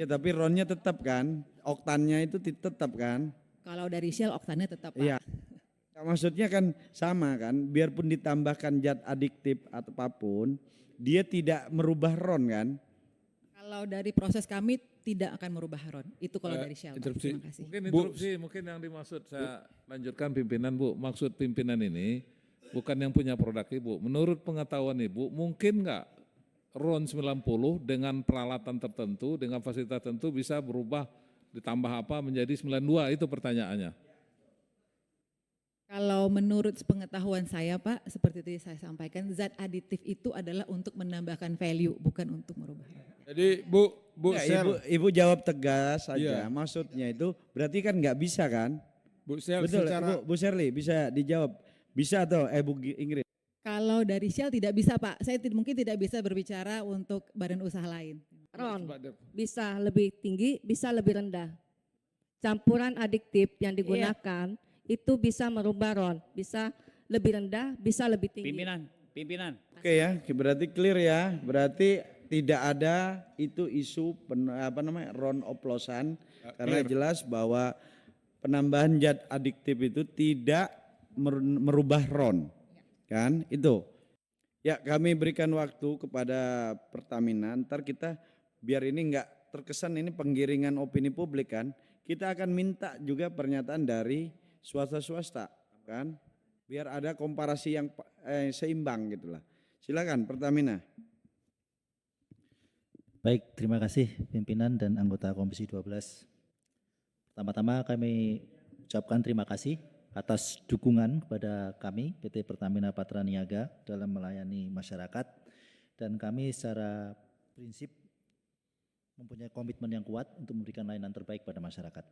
Ya tapi RON-nya tetap kan, oktannya itu tetap kan. Kalau dari Shell oktannya tetap Pak. Iya. Ya, maksudnya kan sama kan, biarpun ditambahkan zat adiktif atau apapun, dia tidak merubah RON kan. Kalau dari proses kami tidak akan merubah RON. Itu kalau dari Shell Pak. Interupsi. Terima kasih. Mungkin mungkin yang dimaksud saya lanjutkan pimpinan Bu. Maksud pimpinan ini bukan yang punya produk Ibu. Menurut pengetahuan Ibu, mungkin nggak RON 90 dengan peralatan tertentu, dengan fasilitas tertentu bisa berubah ditambah apa menjadi 92, itu pertanyaannya. Kalau menurut pengetahuan saya Pak, seperti tadi saya sampaikan, zat aditif itu adalah untuk menambahkan value, bukan untuk merubah RON. Jadi Bu Ya, Sel, ibu jawab tegas saja. Iya. Maksudnya itu berarti kan nggak bisa kan? Bu Sel Betul, secara Bu Sherly bisa dijawab. Bisa atau Bu Ingrid? Kalau dari Shell tidak bisa Pak, saya mungkin tidak bisa berbicara untuk badan usaha lain. RON bisa lebih tinggi, bisa lebih rendah. Campuran adiktif yang digunakan itu bisa merubah RON, bisa lebih rendah, bisa lebih tinggi. Pimpinan. Oke ya, berarti clear ya. Berarti tidak ada itu isu RON oplosan karena jelas bahwa penambahan zat adiktif itu tidak merubah RON. Kan itu. Ya, kami berikan waktu kepada Pertamina, ntar kita biar ini enggak terkesan ini penggiringan opini publik kan. Kita akan minta juga pernyataan dari swasta kan. Biar ada komparasi yang seimbang gitulah. Silakan Pertamina. Baik, terima kasih pimpinan dan anggota Komisi 12. Pertama-tama kami ucapkan terima kasih atas dukungan kepada kami PT Pertamina Patraniaga dalam melayani masyarakat, dan kami secara prinsip mempunyai komitmen yang kuat untuk memberikan layanan terbaik pada masyarakat.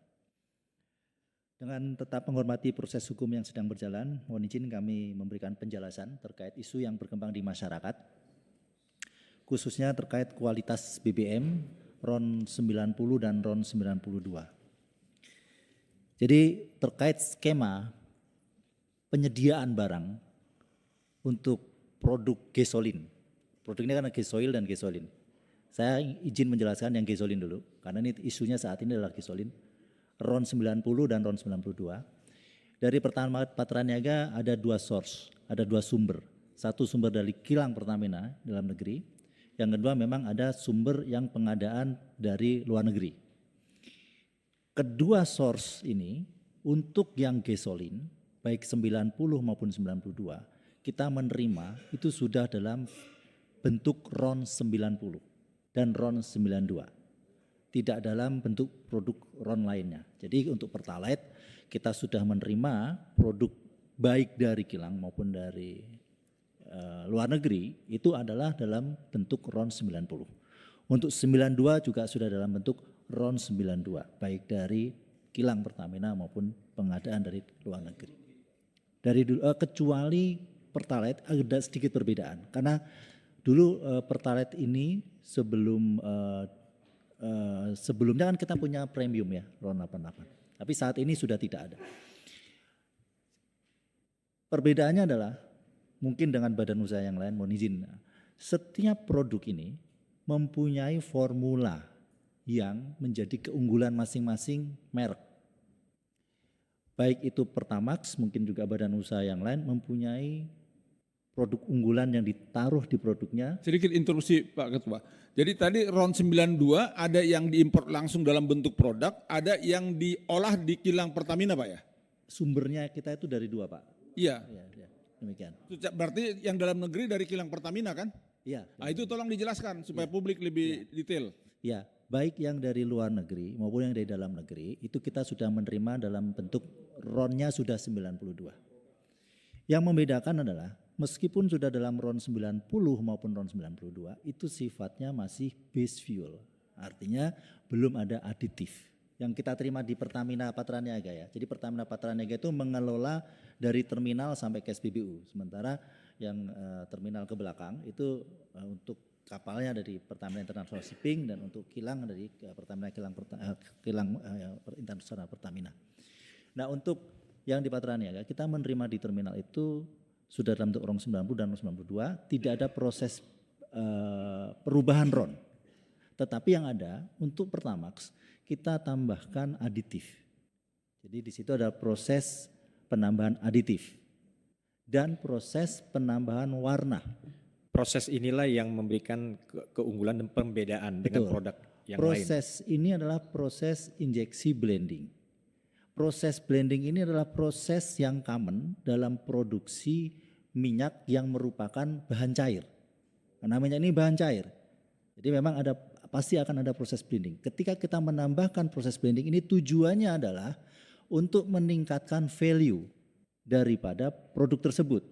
Dengan tetap menghormati proses hukum yang sedang berjalan, mohon izin kami memberikan penjelasan terkait isu yang berkembang di masyarakat, khususnya terkait kualitas BBM RON 90 dan RON 92. Jadi terkait skema penyediaan barang untuk produk gasolin. Produk ini kan gasoil dan gasolin. Saya izin menjelaskan yang gasolin dulu, karena ini isunya saat ini adalah gasolin. RON 90 dan RON 92. Dari Pertamina Patraniaga ada dua source, ada dua sumber. Satu sumber dari kilang Pertamina dalam negeri, yang kedua memang ada sumber yang pengadaan dari luar negeri. Kedua source ini untuk yang gasolin baik 90 maupun 92 kita menerima itu sudah dalam bentuk RON 90 dan RON 92, tidak dalam bentuk produk RON lainnya. Jadi untuk Pertalite kita sudah menerima produk baik dari kilang maupun dari luar negeri itu adalah dalam bentuk RON 90. Untuk 92 juga sudah dalam bentuk RON 92, baik dari kilang Pertamina maupun pengadaan dari luar negeri. Dari kecuali Pertalite ada sedikit perbedaan, karena dulu Pertalite ini sebelumnya kan kita punya premium ya RON 88, tapi saat ini sudah tidak ada. Perbedaannya adalah mungkin dengan badan usaha yang lain, mohon izin, setiap produk ini mempunyai formula yang menjadi keunggulan masing-masing merek. Baik itu Pertamax, mungkin juga badan usaha yang lain mempunyai produk unggulan yang ditaruh di produknya. sedikit interupsi Pak Ketua. Jadi tadi RON 92 ada yang diimpor langsung dalam bentuk produk, ada yang diolah di kilang Pertamina Pak ya? Sumbernya kita itu dari dua Pak. Iya. Ya, demikian. Berarti yang dalam negeri dari kilang Pertamina kan? Iya. Nah itu tolong dijelaskan supaya publik lebih detail. Ya, baik yang dari luar negeri maupun yang dari dalam negeri itu kita sudah menerima dalam bentuk RON-nya sudah 92. Yang membedakan adalah meskipun sudah dalam RON 90 maupun RON 92 itu sifatnya masih base fuel. Artinya belum ada aditif. Yang kita terima di Pertamina Patraniaga ya. Jadi Pertamina Patraniaga itu mengelola dari terminal sampai ke SPBU. Sementara yang terminal ke belakang itu untuk kapalnya dari Pertamina International Shipping dan untuk kilang dari Pertamina kilang International Pertamina. Nah untuk yang di Patraniaga kita menerima di terminal itu sudah dalam bentuk RON 90 dan RON 92, tidak ada proses perubahan RON. Tetapi yang ada untuk Pertamax kita tambahkan aditif. Jadi di situ ada proses penambahan aditif dan proses penambahan warna. Proses inilah yang memberikan keunggulan dan pembedaan dengan Betul. produk yang lain. Proses ini adalah proses injeksi blending. Proses blending ini adalah proses yang common dalam produksi minyak yang merupakan bahan cair. Namanya ini bahan cair. Jadi memang pasti akan ada proses blending. Ketika kita menambahkan proses blending ini tujuannya adalah untuk meningkatkan value daripada produk tersebut.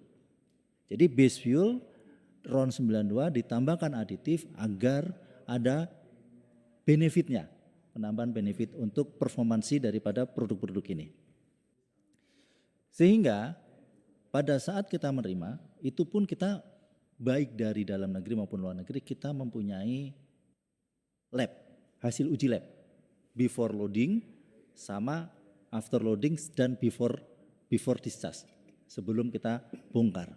Jadi base fuel RON 92 ditambahkan aditif agar ada benefitnya, penambahan benefit untuk performansi daripada produk-produk ini. Sehingga pada saat kita menerima, itu pun kita baik dari dalam negeri maupun luar negeri kita mempunyai lab, hasil uji lab, before loading sama after loading dan before discharge, sebelum kita bongkar.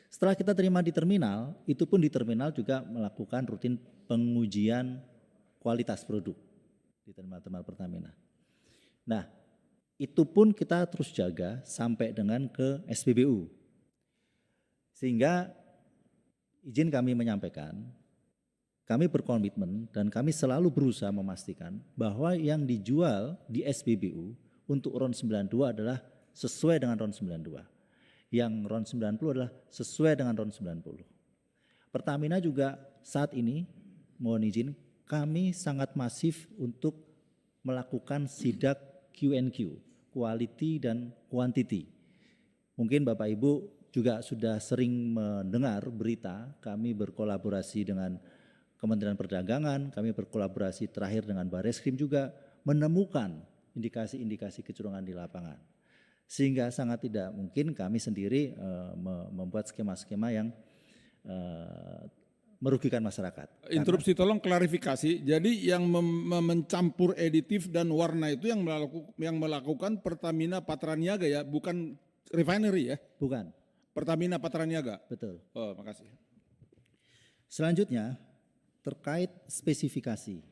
Setelah kita terima di terminal, itu pun di terminal juga melakukan rutin pengujian kualitas produk di terminal-terminal Pertamina. Nah, itu pun kita terus jaga sampai dengan ke SPBU. Sehingga izin kami menyampaikan, kami berkomitmen dan kami selalu berusaha memastikan bahwa yang dijual di SPBU untuk RON 92 adalah sesuai dengan RON 92. Yang RON 90 adalah sesuai dengan RON 90. Pertamina juga saat ini, mohon izin, kami sangat masif untuk melakukan sidak Q&Q, quality dan quantity. Mungkin Bapak Ibu juga sudah sering mendengar berita, kami berkolaborasi dengan Kementerian Perdagangan, kami berkolaborasi terakhir dengan Bareskrim juga menemukan indikasi-indikasi kecurangan di lapangan. Sehingga sangat tidak mungkin kami sendiri membuat skema-skema yang merugikan masyarakat. Interupsi tolong klarifikasi. Jadi yang mencampur editif dan warna itu yang melakukan Pertamina Patraniaga ya, bukan refinery ya? Bukan, Pertamina Patraniaga. betul. Oh, makasih. Selanjutnya terkait spesifikasi.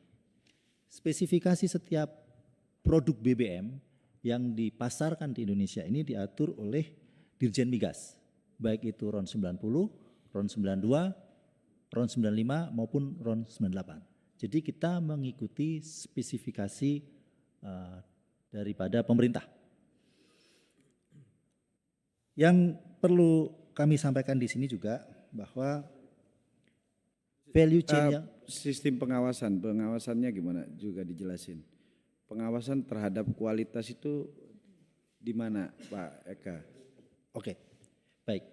Spesifikasi setiap produk BBM yang dipasarkan di Indonesia ini diatur oleh Dirjen Migas. Baik itu RON 90, RON 92, RON 95 maupun RON 98. Jadi kita mengikuti spesifikasi daripada pemerintah. Yang perlu kami sampaikan di sini juga bahwa value chain-nya Sistem pengawasannya gimana juga dijelasin. Pengawasan terhadap kualitas itu di mana Pak Eka? oke, baik.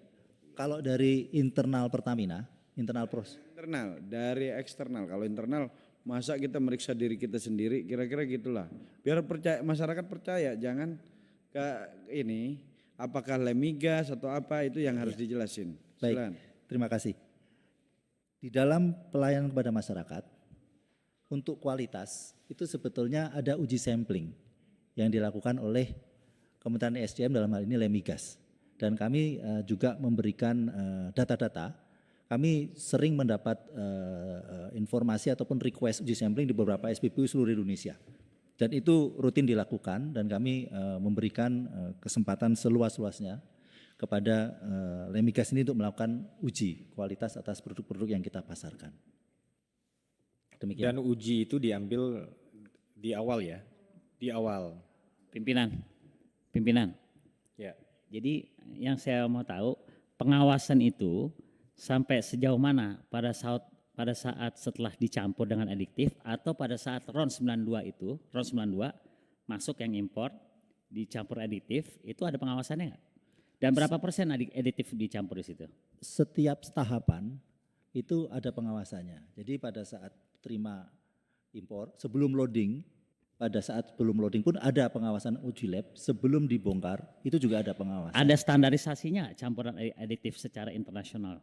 Kalau dari internal Pertamina, internal proses. Internal, dari eksternal. Kalau internal masa kita meriksa diri kita sendiri, kira-kira gitulah. Biar masyarakat percaya, jangan ke ini apakah lemigas atau apa itu yang harus dijelasin. Baik, Silakan. terima kasih. Di dalam pelayanan kepada masyarakat, untuk kualitas itu sebetulnya ada uji sampling yang dilakukan oleh Kementerian SDM dalam hal ini Lemigas. Dan kami juga memberikan data-data. Kami sering mendapat informasi ataupun request uji sampling di beberapa SPBU seluruh Indonesia. Dan itu rutin dilakukan dan kami memberikan kesempatan seluas-luasnya kepada Lemigas ini untuk melakukan uji kualitas atas produk-produk yang kita pasarkan. Demikian. Dan uji itu diambil di awal ya, di awal. Pimpinan. Ya. Jadi yang saya mau tahu pengawasan itu sampai sejauh mana pada saat setelah dicampur dengan adiktif atau pada saat RON 92 itu, RON 92 masuk yang impor dicampur adiktif itu ada pengawasannya nggak? Dan berapa persen adiktif dicampur di situ? Setiap tahapan itu ada pengawasannya. Jadi pada saat terima impor, sebelum loading, pada saat sebelum loading pun ada pengawasan uji lab, sebelum dibongkar itu juga ada pengawasan. Ada standarisasinya campuran adiktif secara internasional?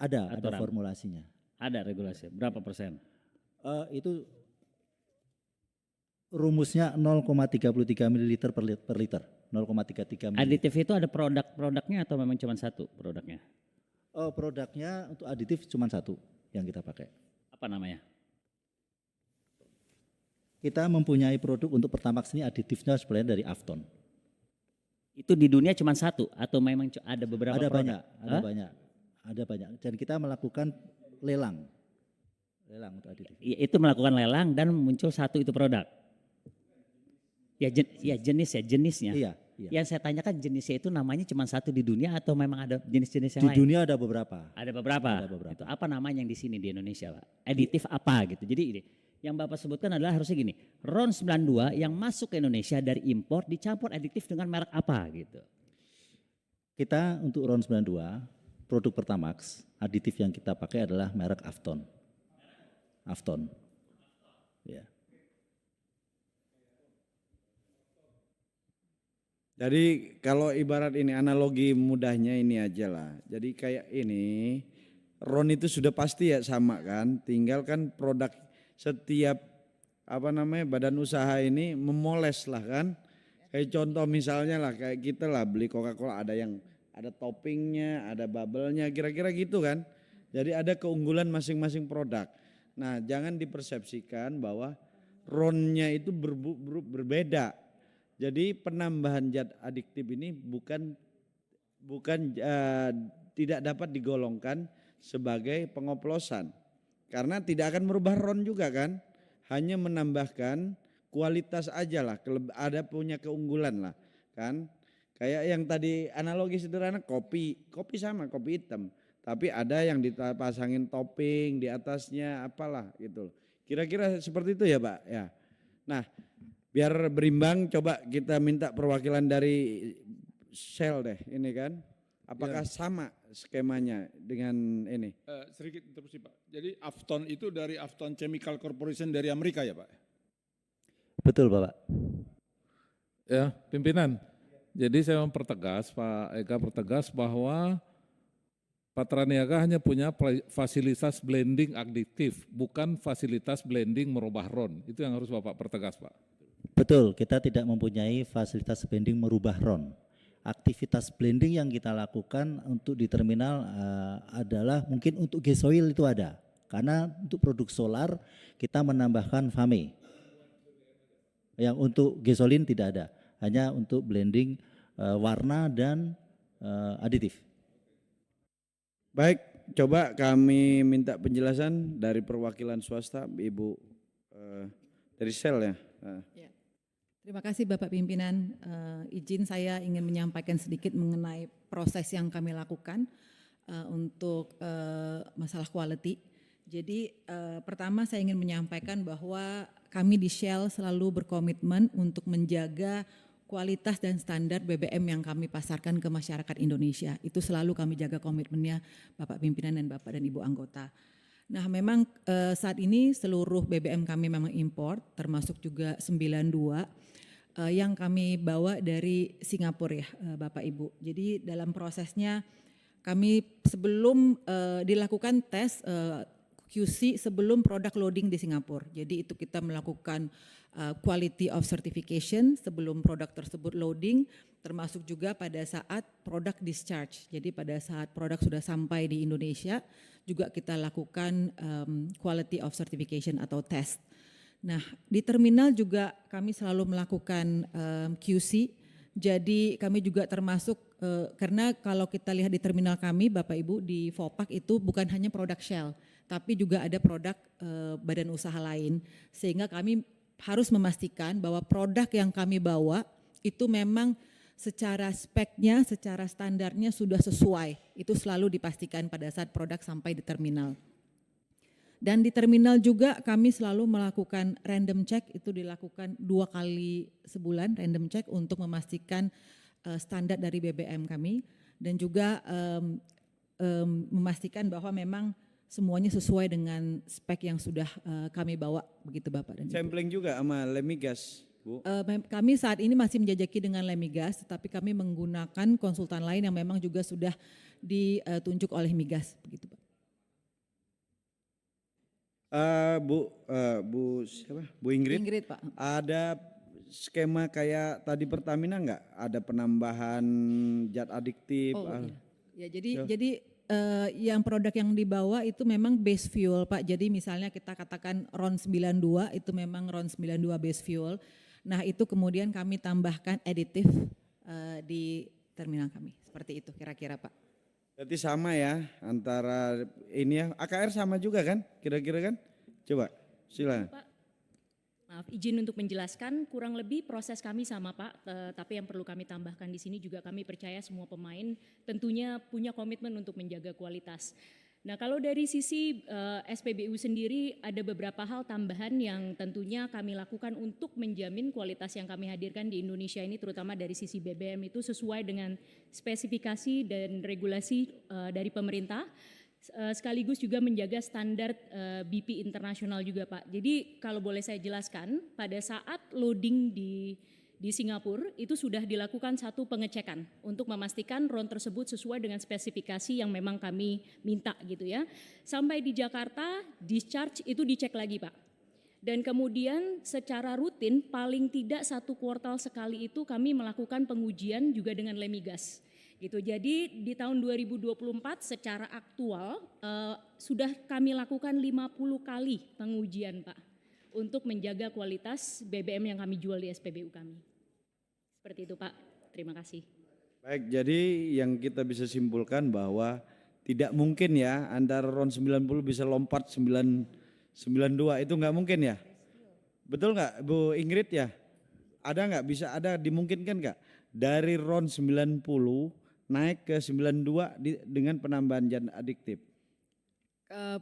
Ada aturan. formulasinya. Ada regulasi, berapa persen? Itu rumusnya 0,33 ml per liter. 0,33 ml. Aditif itu ada produknya atau memang cuma satu produknya? Produknya untuk aditif cuma satu yang kita pakai. Apa namanya? kita mempunyai produk untuk Pertamax ini aditifnya sebenarnya dari Afton. Itu di dunia cuma satu atau memang ada beberapa Ada produk? banyak, ada Hah? banyak, ada banyak. Dan kita melakukan lelang untuk aditif. Itu melakukan lelang dan muncul satu itu produk. Ya, jenisnya. Iya. Yang saya tanyakan jenisnya itu namanya cuma satu di dunia atau memang ada jenis-jenis yang Di lain? dunia ada beberapa. Ada beberapa. Ada beberapa. Itu apa namanya yang di sini di Indonesia, Pak? Aditif apa gitu. Jadi ini yang Bapak sebutkan adalah harusnya gini. RON 92 yang masuk ke Indonesia dari impor dicampur aditif dengan merek apa gitu. Kita untuk RON 92 produk Pertamax aditif yang kita pakai adalah merek Afton. Afton. Ya. Jadi kalau ibarat ini analogi mudahnya ini aja lah. Jadi kayak ini, RON itu sudah pasti ya sama kan. Tinggal kan produk setiap badan usaha ini memoles lah kan. Kayak contoh misalnya lah kayak kita lah beli Coca-Cola ada yang ada toppingnya, ada bubble-nya, kira-kira gitu kan. Jadi ada keunggulan masing-masing produk. Nah jangan dipersepsikan bahwa RON-nya itu berbeda. Jadi penambahan zat adiktif ini bukan tidak dapat digolongkan sebagai pengoplosan. Karena tidak akan merubah RON juga kan. Hanya menambahkan kualitas aja lah, ada punya keunggulan lah kan. Kayak yang tadi analogi sederhana kopi sama kopi hitam. Tapi ada yang dipasangin topping di atasnya apalah gitu. Kira-kira seperti itu ya Pak ya. Nah biar berimbang coba kita minta perwakilan dari Shell deh ini kan. Apakah sama skemanya dengan ini? Sedikit interupsi Pak. Jadi Afton itu dari Afton Chemical Corporation dari Amerika ya Pak? Betul Bapak. Ya, pimpinan. Jadi saya mempertegas, Pak Eka pertegas bahwa Patraniaga hanya punya fasilitas blending adiktif, bukan fasilitas blending merubah RON. Itu yang harus Bapak pertegas, Pak. Betul, kita tidak mempunyai fasilitas blending merubah RON. Aktivitas blending yang kita lakukan untuk di terminal adalah mungkin untuk gasoil itu ada. Karena untuk produk solar kita menambahkan FAME. Yang untuk gasolin tidak ada, hanya untuk blending warna dan aditif. Baik, coba kami minta penjelasan dari perwakilan swasta, Ibu dari Shell ya. Ya. Terima kasih Bapak Pimpinan. Izin saya ingin menyampaikan sedikit mengenai proses yang kami lakukan untuk masalah quality. Jadi pertama saya ingin menyampaikan bahwa kami di Shell selalu berkomitmen untuk menjaga kualitas dan standar BBM yang kami pasarkan ke masyarakat Indonesia. Itu selalu kami jaga komitmennya Bapak Pimpinan dan Bapak dan Ibu anggota. Nah memang saat ini seluruh BBM kami memang import termasuk juga 92 yang kami bawa dari Singapura ya Bapak Ibu. Jadi dalam prosesnya kami sebelum dilakukan tes QC sebelum produk loading di Singapura. Jadi itu kita melakukan quality of certification sebelum produk tersebut loading, termasuk juga pada saat produk discharge. Jadi pada saat produk sudah sampai di Indonesia juga kita lakukan quality of certification atau test. Nah di terminal juga kami selalu melakukan QC. Jadi kami juga termasuk karena kalau kita lihat di terminal kami Bapak Ibu di Vopak itu bukan hanya produk Shell, tapi juga ada produk badan usaha lain. Sehingga kami harus memastikan bahwa produk yang kami bawa itu memang secara speknya, secara standarnya sudah sesuai. Itu selalu dipastikan pada saat produk sampai di terminal. Dan di terminal juga kami selalu melakukan random check, itu dilakukan 2 kali sebulan random check untuk memastikan standar dari BBM kami dan juga memastikan bahwa memang semuanya sesuai dengan spek yang sudah kami bawa begitu Bapak dan Ibu. Sampling juga sama Lemigas, Bu. Kami saat ini masih menjajaki dengan Lemigas, tetapi kami menggunakan konsultan lain yang memang juga sudah ditunjuk oleh Migas begitu Pak. Bu siapa? Bu Ingrid. Ingrid Pak. Ada skema kayak tadi Pertamina enggak? Ada penambahan zat adiktif? Oh iya. Ya jadi yang produk yang dibawa itu memang base fuel Pak. Jadi misalnya kita katakan RON 92 itu memang RON 92 base fuel. Nah itu kemudian kami tambahkan aditif di terminal kami. Seperti itu kira-kira Pak. Berarti sama ya antara ini ya, AKR sama juga kan kira-kira kan? Coba silakan. Pak, maaf izin untuk menjelaskan, kurang lebih proses kami sama Pak, tapi yang perlu kami tambahkan di sini juga kami percaya semua pemain tentunya punya komitmen untuk menjaga kualitas. Nah kalau dari sisi SPBU sendiri ada beberapa hal tambahan yang tentunya kami lakukan untuk menjamin kualitas yang kami hadirkan di Indonesia ini terutama dari sisi BBM itu sesuai dengan spesifikasi dan regulasi dari pemerintah. Sekaligus juga menjaga standar BP internasional juga Pak. Jadi kalau boleh saya jelaskan, pada saat loading di Singapura itu sudah dilakukan satu pengecekan untuk memastikan RON tersebut sesuai dengan spesifikasi yang memang kami minta gitu ya. Sampai di Jakarta, discharge itu dicek lagi Pak. Dan kemudian secara rutin paling tidak 1 kuartal sekali itu kami melakukan pengujian juga dengan Lemigas. Gitu. Jadi di tahun 2024 secara aktual sudah kami lakukan 50 kali pengujian Pak untuk menjaga kualitas BBM yang kami jual di SPBU kami. Seperti itu Pak, terima kasih. Baik, jadi yang kita bisa simpulkan bahwa tidak mungkin ya antara RON 90 bisa lompat 992 itu nggak mungkin ya? Betul nggak Bu Ingrid ya? Ada nggak bisa ada dimungkinkan nggak dari RON 90 naik ke 92 dengan penambahan zat adiktif?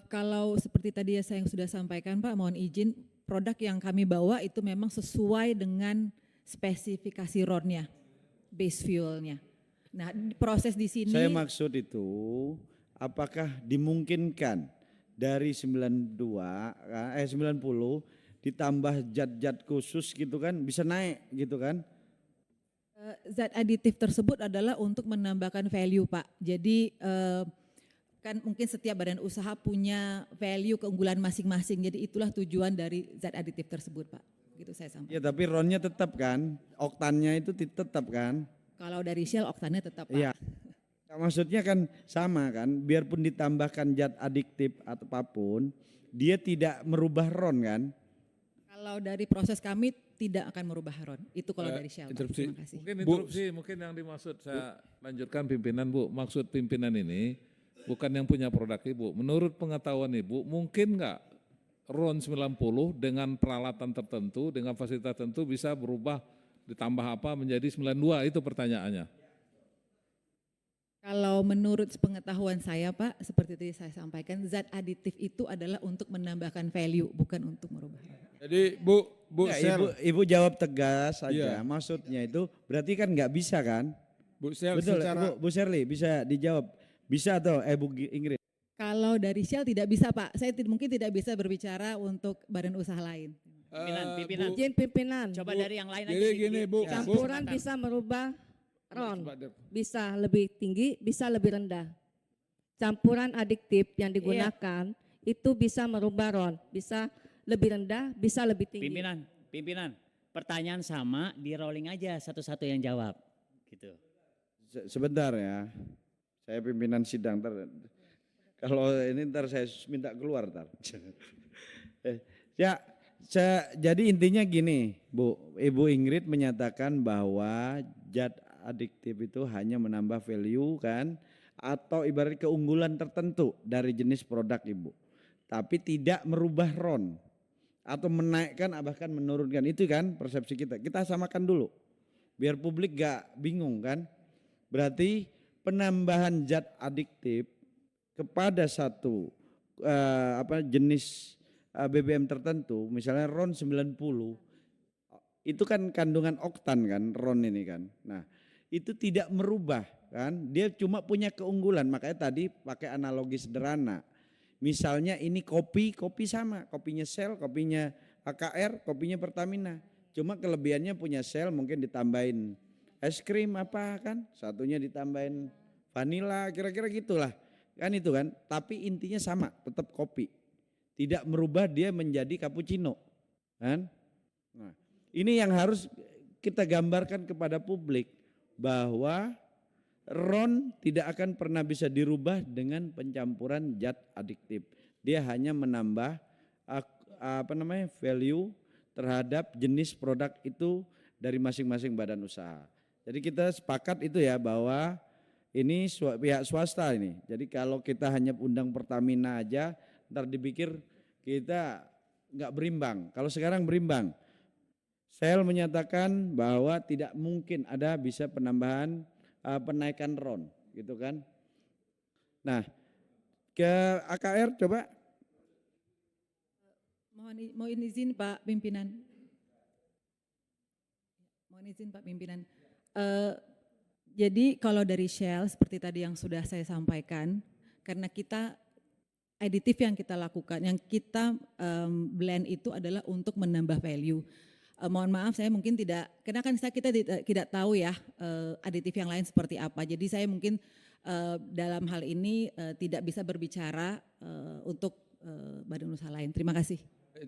Kalau seperti tadi saya yang sudah sampaikan Pak, mohon izin produk yang kami bawa itu memang sesuai dengan spesifikasi RON-nya, base fuel-nya. Nah proses di sini. Saya maksud itu apakah dimungkinkan dari 90 ditambah zat-zat khusus gitu kan bisa naik gitu kan? Zat aditif tersebut adalah untuk menambahkan value Pak. Jadi kan mungkin setiap badan usaha punya value keunggulan masing-masing. Jadi itulah tujuan dari zat aditif tersebut Pak. Gitu saya sampaikan. Ya tapi RON-nya tetap kan, oktannya itu tetap kan? Kalau dari Shell oktannya tetap Pak. Iya. Nah, maksudnya kan sama kan, biarpun ditambahkan zat adiktif atau apapun, dia tidak merubah RON kan? Kalau dari proses kami tidak akan merubah RON. Itu kalau dari Shell. Pak. interupsi. Terima kasih. Mungkin interupsi, mungkin yang dimaksud saya lanjutkan pimpinan Bu, maksud pimpinan ini bukan yang punya produk Ibu. Menurut pengetahuan Ibu, mungkin nggak RON 90 dengan peralatan tertentu, dengan fasilitas tertentu bisa berubah ditambah apa menjadi 92, itu pertanyaannya. Kalau menurut pengetahuan saya Pak, seperti tadi saya sampaikan, zat aditif itu adalah untuk menambahkan value, bukan untuk merubah RON. Jadi Bu Ya, Sel, ibu jawab tegas saja. Iya. Maksudnya itu berarti kan nggak bisa kan? Bu Sel Betul, secara Bu Sherly bisa dijawab. Bisa atau Bu Ingrid? Kalau dari Shell tidak bisa Pak, saya mungkin tidak bisa berbicara untuk badan usaha lain. Pimpinan. Izin pimpinan, Coba dari yang lain aja. jadi gini Bu, campuran bisa merubah RON, bisa lebih tinggi, bisa lebih rendah. Campuran adiktif yang digunakan itu bisa merubah RON, bisa lebih rendah, bisa lebih tinggi. Pimpinan. Pertanyaan sama, di rolling aja satu-satu yang jawab. Gitu. Sebentar ya. Saya pimpinan sidang kalau ini ntar saya minta keluar ntar. Jadi intinya gini, Ibu Ingrid menyatakan bahwa zat adiktif itu hanya menambah value kan, atau ibarat keunggulan tertentu dari jenis produk Ibu, tapi tidak merubah RON atau menaikkan bahkan menurunkan, itu kan persepsi kita. Kita samakan dulu, biar publik gak bingung kan. Berarti penambahan zat adiktif kepada satu jenis BBM tertentu, misalnya RON 90, itu kan kandungan oktan kan RON ini kan. Nah itu tidak merubah kan, dia cuma punya keunggulan, makanya tadi pakai analogi sederhana. Misalnya ini kopi sama, kopinya Shell, kopinya AKR, kopinya Pertamina. Cuma kelebihannya punya Shell mungkin ditambahin es krim apa kan, satunya ditambahin vanila, kira-kira gitulah. Kan itu kan, tapi intinya sama, tetap kopi. Tidak merubah dia menjadi cappuccino. Kan? Nah, ini yang harus kita gambarkan kepada publik bahwa RON tidak akan pernah bisa dirubah dengan pencampuran zat adiktif. Dia hanya menambah value terhadap jenis produk itu dari masing-masing badan usaha. Jadi kita sepakat itu ya bahwa ini pihak swasta ini. Jadi kalau kita hanya undang Pertamina aja, ntar dipikir kita nggak berimbang. Kalau sekarang berimbang. Shell menyatakan bahwa tidak mungkin ada bisa penaikan RON, gitu kan. Nah, ke AKR coba. Mohon izin Pak Pimpinan. Mohon izin Pak Pimpinan. Jadi kalau dari Shell seperti tadi yang sudah saya sampaikan, karena kita aditif yang kita lakukan, yang kita blend itu adalah untuk menambah value. Mohon maaf saya mungkin tidak, karena kan kita tidak tahu ya aditif yang lain seperti apa. Jadi saya mungkin dalam hal ini tidak bisa berbicara untuk badan usaha lain. Terima kasih.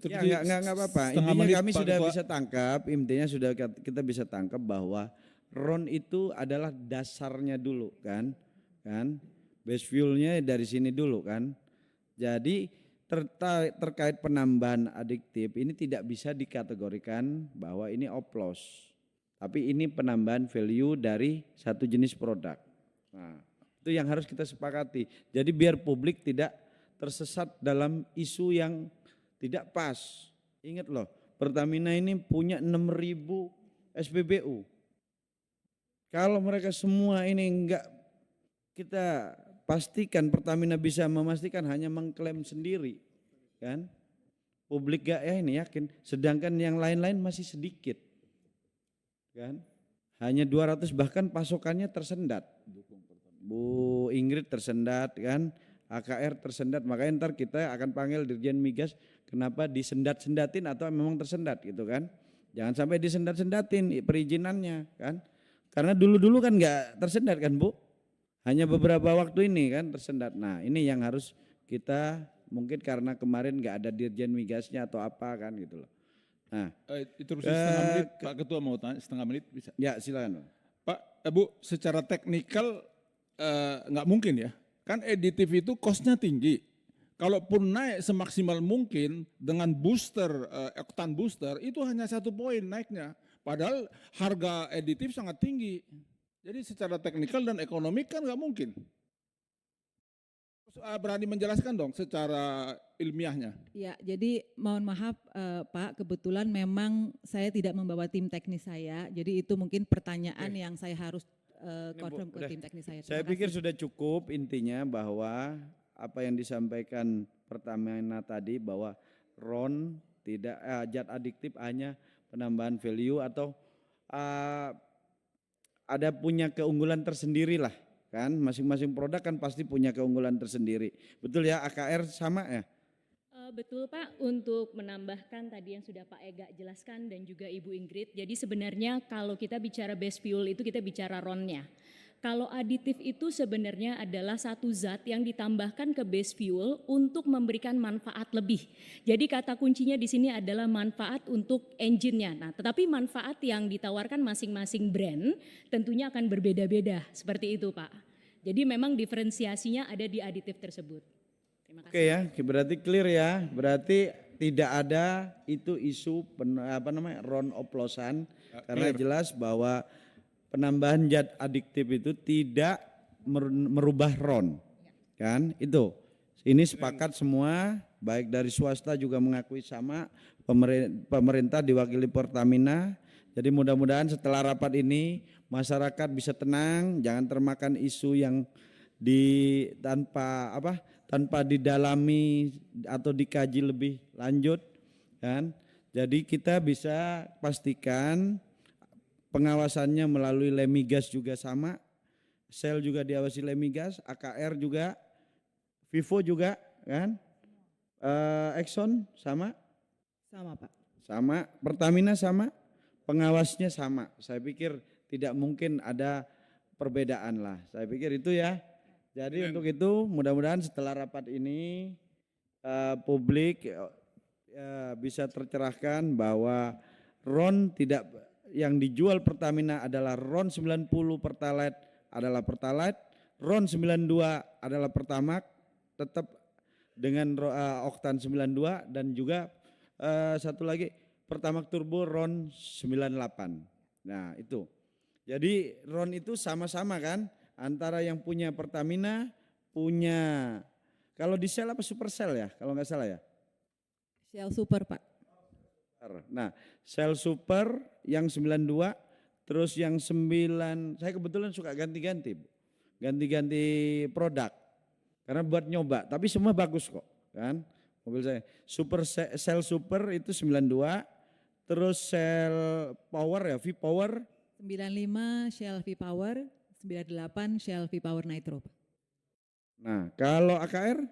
Ya nggak apa-apa. Intinya kami sudah bisa tangkap. Intinya sudah kita bisa tangkap bahwa RON itu adalah dasarnya dulu kan, base fuelnya dari sini dulu kan. Jadi terkait penambahan adiktif ini tidak bisa dikategorikan bahwa ini oplos, tapi ini penambahan value dari satu jenis produk. Nah, itu yang harus kita sepakati. Jadi biar publik tidak tersesat dalam isu yang tidak pas. Ingat loh, Pertamina ini punya 6.000 SPBU. Kalau mereka semua ini enggak kita pastikan, Pertamina bisa memastikan hanya mengklaim sendiri kan. Publik gak ya ini yakin, sedangkan yang lain-lain masih sedikit kan. Hanya 200 bahkan pasokannya tersendat. Bu Ingrid tersendat kan, AKR tersendat, makanya ntar kita akan panggil Dirjen Migas kenapa disendat-sendatin atau memang tersendat gitu kan. Jangan sampai disendat-sendatin perizinannya kan. Karena dulu-dulu kan enggak tersendat kan Bu. Hanya beberapa waktu ini kan tersendat. Nah ini yang harus kita mungkin karena kemarin enggak ada Dirjen Migasnya atau apa kan gitu loh. Nah interupsi setengah menit Pak Ketua mau tanya setengah menit bisa? Ya silakan Pak. Bu secara teknikal nggak mungkin ya. Kan aditif itu kosnya tinggi. Kalaupun naik semaksimal mungkin dengan booster, oktan booster itu hanya 1 poin naiknya. Padahal harga aditif sangat tinggi. Jadi secara teknikal dan ekonomi kan nggak mungkin. Berani menjelaskan dong secara ilmiahnya. Ya, jadi mohon maaf Pak, kebetulan memang saya tidak membawa tim teknis saya. Jadi itu mungkin pertanyaan yang saya harus confirm ke tim teknis saya. Saya pikir sudah cukup intinya bahwa apa yang disampaikan Pertamina tadi bahwa RON tidak zat adiktif hanya penambahan value atau ada punya keunggulan tersendiri lah kan, masing-masing produk kan pasti punya keunggulan tersendiri. Betul ya AKR sama ya? Betul Pak, untuk menambahkan tadi yang sudah Pak Ega jelaskan dan juga Ibu Ingrid, jadi sebenarnya kalau kita bicara base fuel itu kita bicara RON-nya. Kalau aditif itu sebenarnya adalah satu zat yang ditambahkan ke base fuel untuk memberikan manfaat lebih. Jadi kata kuncinya di sini adalah manfaat untuk engine-nya. Nah, tetapi manfaat yang ditawarkan masing-masing brand tentunya akan berbeda-beda, seperti itu Pak. Jadi memang diferensiasinya ada di aditif tersebut. Terima kasih. Oke ya, berarti clear ya. Berarti tidak ada itu isu RON oplosan karena jelas bahwa penambahan zat adiktif itu tidak merubah RON. Kan? Itu. Ini sepakat semua, baik dari swasta juga mengakui sama, pemerintah diwakili Pertamina. Jadi mudah-mudahan setelah rapat ini masyarakat bisa tenang, jangan termakan isu yang tanpa didalami atau dikaji lebih lanjut kan. Jadi kita bisa pastikan pengawasannya melalui Lemigas juga sama, Shell juga diawasi Lemigas, AKR juga, Vivo juga kan, Exxon sama? Sama Pak. Sama, Pertamina sama, pengawasnya sama. Saya pikir tidak mungkin ada perbedaan lah, saya pikir itu ya. Jadi untuk itu mudah-mudahan setelah rapat ini publik bisa tercerahkan bahwa RON tidak, yang dijual Pertamina adalah RON 90 Pertalite adalah Pertalite, RON 92 adalah Pertamax tetap dengan oktan 92 dan juga satu lagi Pertamax Turbo RON 98. Nah, itu. Jadi RON itu sama-sama kan antara yang punya Pertamina punya, kalau di Shell apa Supercell ya kalau nggak salah ya. Shell Super Pak. Nah, Shell Super yang 92, terus yang 9, saya kebetulan suka ganti-ganti, Bu. Ganti-ganti produk. Karena buat nyoba, tapi semua bagus kok, kan? Mobil saya. Shell Super itu 92, terus Shell Power ya, V-Power 95 Shell V-Power, 98 Shell V-Power Nitro. Nah, kalau AKR?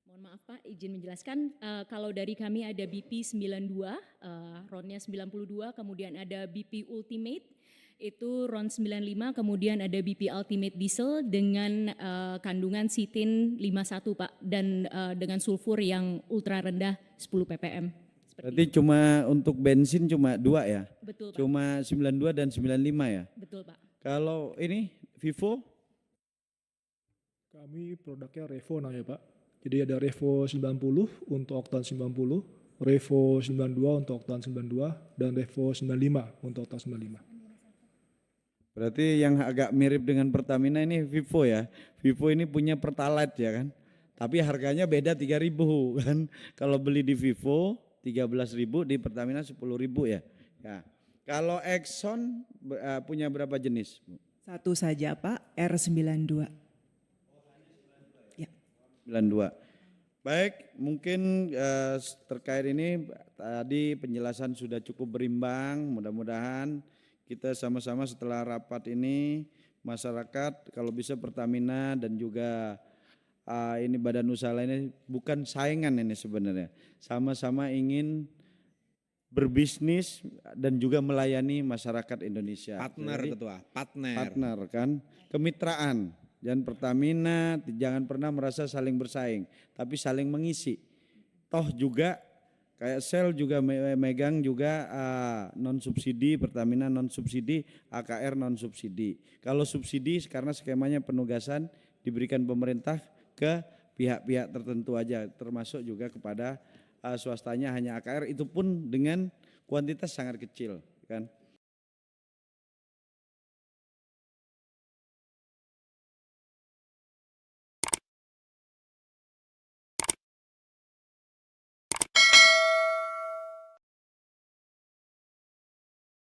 Mohon maaf Pak, izin menjelaskan, kalau dari kami ada BP 92, RON-nya 92, kemudian ada BP Ultimate, itu RON 95, kemudian ada BP Ultimate Diesel dengan kandungan sitin 51 Pak, dan dengan sulfur yang ultra rendah 10 ppm. Berarti cuma untuk bensin cuma 2 ya? Betul Pak. Cuma 92 dan 95 ya? Betul Pak. Kalau ini Vivo? Kami produknya Revo namanya Pak. Jadi ada Revo 90 untuk oktan 90, Revo 92 untuk oktan 92, dan Revo 95 untuk oktan 95. Berarti yang agak mirip dengan Pertamina ini Vivo ya. Vivo ini punya Pertalite ya kan. Tapi harganya beda 3.000 kan. Kalau beli di Vivo 13.000, di Pertamina 10.000 ya. Ya. Kalau Exxon punya berapa jenis? Satu saja Pak, R92. 92. Baik, mungkin terkait ini tadi penjelasan sudah cukup berimbang. Mudah-mudahan kita sama-sama setelah rapat ini masyarakat kalau bisa Pertamina dan juga ini badan usaha ini bukan saingan ini sebenarnya. Sama-sama ingin berbisnis dan juga melayani masyarakat Indonesia. Partner Jadi, Ketua, partner. Partner kan, kemitraan. Dan Pertamina jangan pernah merasa saling bersaing, tapi saling mengisi. Toh juga kayak Shell juga megang juga non subsidi, Pertamina non subsidi, AKR non subsidi. Kalau subsidi karena skemanya penugasan diberikan pemerintah ke pihak-pihak tertentu aja, termasuk juga kepada swastanya hanya AKR, itu pun dengan kuantitas sangat kecil kan.